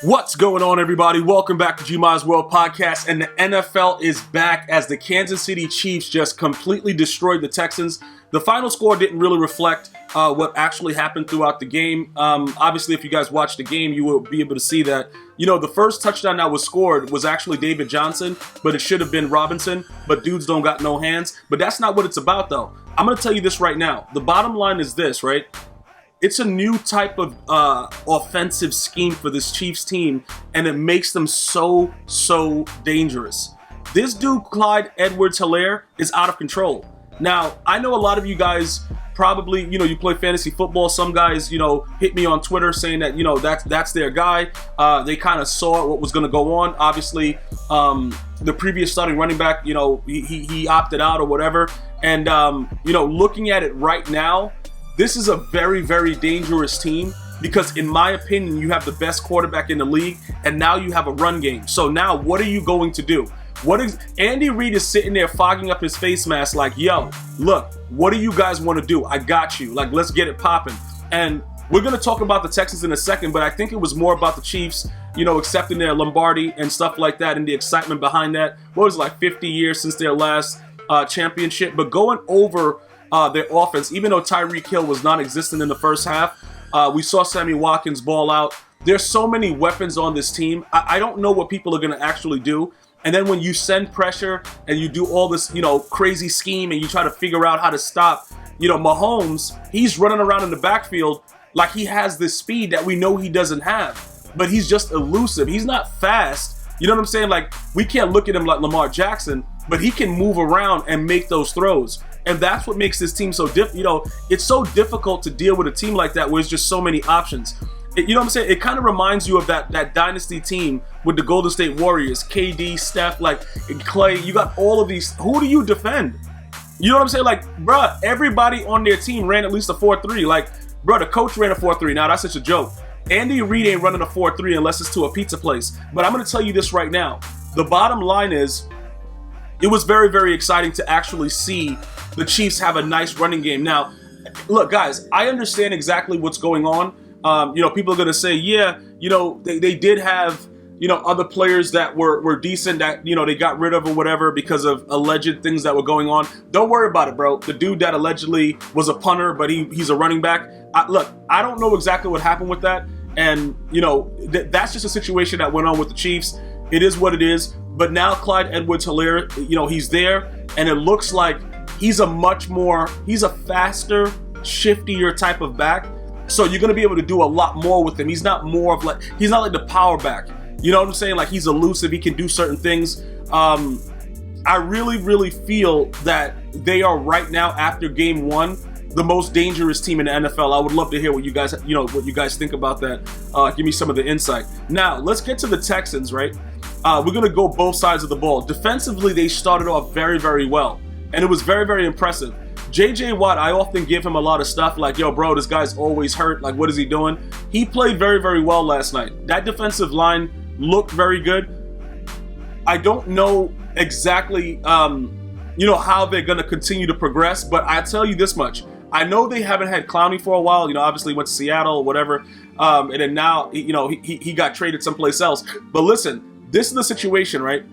What's going on, everybody? Welcome back to GmiasWorldPodcast, and the NFL is back as the Kansas City Chiefs just completely destroyed the Texans. The final score didn't really reflect what actually happened throughout the game. Obviously, if you guys watched the game, you will be able to see that, the first touchdown that was scored was actually David Johnson, but it should have been Robinson, but dudes don't got no hands. But that's not what it's about, though. I'm going to tell you this right now. The bottom line is this, right? It's a new type of offensive scheme for this Chiefs team, and it makes them so dangerous. This dude, Clyde Edwards-Helaire, is out of control. Now, I know a lot of you guys probably, you play fantasy football. Some guys, hit me on Twitter saying that, that's their guy. They kind of saw what was going to go on. Obviously, the previous starting running back, he opted out or whatever. And, looking at it right now, this is a very dangerous team because, in my opinion, you have the best quarterback in the league, and now you have a run game. So now, what are you going to do? Andy Reid is sitting there fogging up his face mask like, yo, look, what do you guys want to do? I got you. Like, let's get it popping. And we're going to talk about the Texans in a second, but I think it was more about the Chiefs, accepting their Lombardi and stuff like that, and the excitement behind that. What was it, like 50 years since their last championship? But going over their offense, even though Tyreek Hill was non-existent in the first half, we saw Sammy Watkins ball out. There's so many weapons on this team. I don't know what people are going to actually do. And then when you send pressure and you do all this, crazy scheme and you try to figure out how to stop, Mahomes, he's running around in the backfield like he has this speed that we know he doesn't have. But he's just elusive. He's not fast. You know what I'm saying? Like, we can't look at him like Lamar Jackson, but he can move around and make those throws. And that's what makes this team so it's so difficult to deal with a team like that where there's just so many options. You know what I'm saying? It kind of reminds you of that dynasty team with the Golden State Warriors, KD, Steph, Clay. You got all of these. Who do you defend? You know what I'm saying? Like, bruh, everybody on their team ran at least a 4-3. Like, bruh, the coach ran a 4-3. Now, that's such a joke. Andy Reid ain't running a 4-3 unless it's to a pizza place. But I'm going to tell you this right now. The bottom line is, it was very exciting to actually see the Chiefs have a nice running game. Now, look, guys, I understand exactly what's going on. People are going to say, yeah, they did have, other players that were decent that, they got rid of or whatever because of alleged things that were going on. Don't worry about it, bro. The dude that allegedly was a punter, but he's a running back. Look, I don't know exactly what happened with that. And, that's just a situation that went on with the Chiefs. It is what it is. But now Clyde Edwards-Helaire, he's there, and it looks like he's a faster, shiftier type of back. So you're going to be able to do a lot more with him. He's not like the power back. You know what I'm saying? Like, he's elusive. He can do certain things. I really feel that they are right now, after game one, the most dangerous team in the NFL. I would love to hear what you guys think about that. Give me some of the insight. Now, let's get to the Texans, right? We're going to go both sides of the ball. Defensively, they started off very well, and it was very impressive. J.J. Watt, I often give him a lot of stuff like, yo, bro, this guy's always hurt. Like, what is he doing? He played very well last night. That defensive line looked very good. I don't know exactly, how they're going to continue to progress, but I tell you this much. I know they haven't had Clowney for a while. Obviously went to Seattle or whatever, and then now, he got traded someplace else. But listen, this is the situation, right?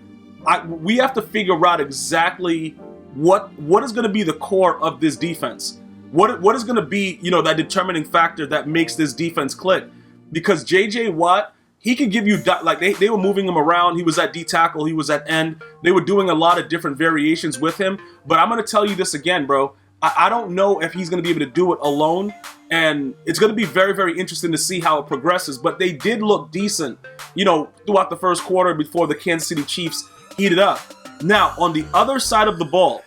We have to figure out exactly what is going to be the core of this defense. What is going to be, that determining factor that makes this defense click? Because J.J. Watt, he could give you, like, they were moving him around. He was at D tackle. He was at end. They were doing a lot of different variations with him. But I'm going to tell you this again, bro. I don't know if he's going to be able to do it alone. And it's going to be very interesting to see how it progresses. But they did look decent, throughout the first quarter before the Kansas City Chiefs heated up. Now, on the other side of the ball,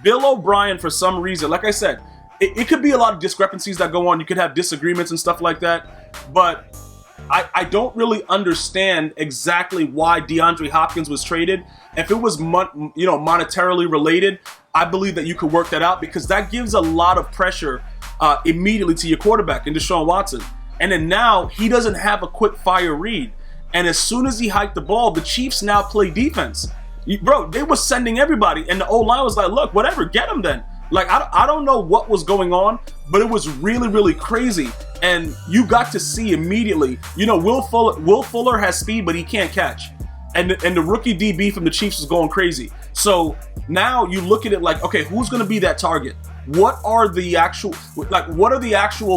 Bill O'Brien, for some reason, like I said, it could be a lot of discrepancies that go on. You could have disagreements and stuff like that. But I don't really understand exactly why DeAndre Hopkins was traded. If it was monetarily related, I believe that you could work that out, because that gives a lot of pressure immediately to your quarterback in Deshaun Watson. And then now he doesn't have a quick fire read. And as soon as he hiked the ball, the Chiefs now play defense. Bro, they were sending everybody, and the O-line was like, look, whatever, get him then. Like, I don't know what was going on, but it was really crazy. And you got to see immediately, Will Fuller has speed, but he can't catch. And the rookie DB from the Chiefs was going crazy. So now you look at it like, okay, who's going to be that target? What are the actual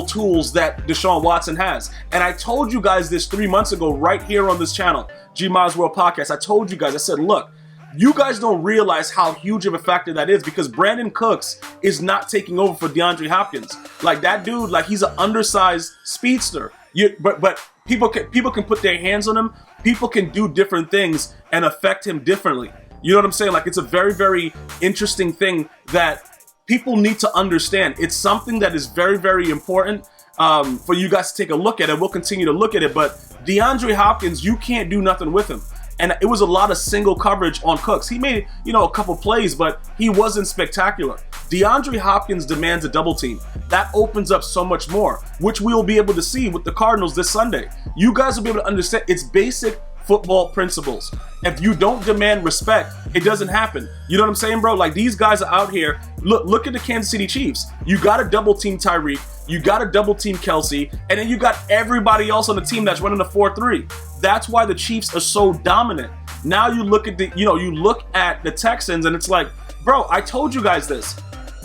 tools that Deshaun Watson has? And I told you guys this 3 months ago right here on this channel, GmiasWorld Podcast. I told you guys, I said, look, you guys don't realize how huge of a factor that is because Brandon Cooks is not taking over for DeAndre Hopkins. Like that dude, like he's an undersized speedster. But people can put their hands on him. People can do different things and affect him differently. You know what I'm saying? Like it's a very, very interesting thing that people need to understand. It's something that is very, very important for you guys to take a look at it. We'll continue to look at it. But DeAndre Hopkins, you can't do nothing with him. And it was a lot of single coverage on Cooks. He made, a couple plays, but he wasn't spectacular. DeAndre Hopkins demands a double team. That opens up so much more, which we will be able to see with the Cardinals this Sunday. You guys will be able to understand it's basic football principles. If you don't demand respect, it doesn't happen. You know what I'm saying, bro? Like these guys are out here. Look at the Kansas City Chiefs. You got to double team Tyreek. You got to double team Kelsey. And then you got everybody else on the team that's running a 4-3. That's why the Chiefs are so dominant. Now you look at the Texans and it's like, bro, I told you guys this.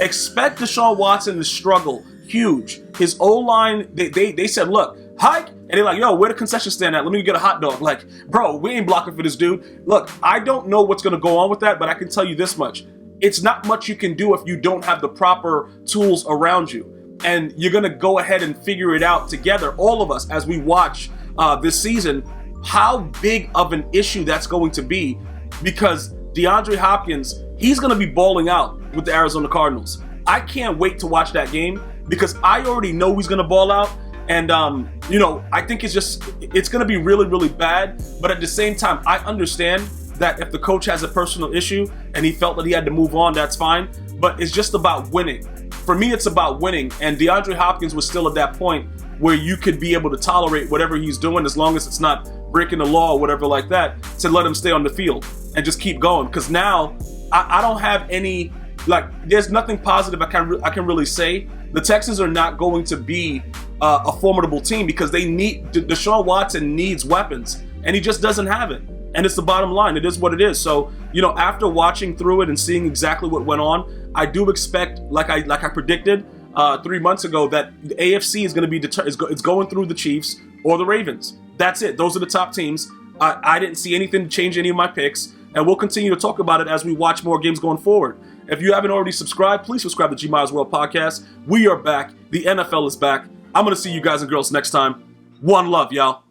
Expect Deshaun Watson to struggle huge. His O-line, they said, look, hike. And they're like, yo, where the concession stand at? Let me get a hot dog. Like, bro, we ain't blocking for this dude. Look, I don't know what's going to go on with that, but I can tell you this much. It's not much you can do if you don't have the proper tools around you. And you're going to go ahead and figure it out together, all of us, as we watch this season, how big of an issue that's going to be because DeAndre Hopkins, he's going to be balling out with the Arizona Cardinals. I can't wait to watch that game because I already know he's going to ball out. And, I think it's going to be really, really bad. But at the same time, I understand that if the coach has a personal issue and he felt that he had to move on, that's fine. But it's just about winning. For me, it's about winning. And DeAndre Hopkins was still at that point where you could be able to tolerate whatever he's doing as long as it's not breaking the law or whatever like that, to let him stay on the field and just keep going. Because now I don't have any, there's nothing positive I can really say. The Texans are not going to be a formidable team because Deshaun Watson needs weapons and he just doesn't have it. And it's the bottom line. It is what it is. So, after watching through it and seeing exactly what went on, I do expect, like I predicted 3 months ago, that the AFC is going to be it's going through the Chiefs or the Ravens. That's it. Those are the top teams. I didn't see anything to change any of my picks, and we'll continue to talk about it as we watch more games going forward. If you haven't already subscribed, please subscribe to GmiasWorld Podcast. We are back. The NFL is back. I'm going to see you guys and girls next time. One love, y'all.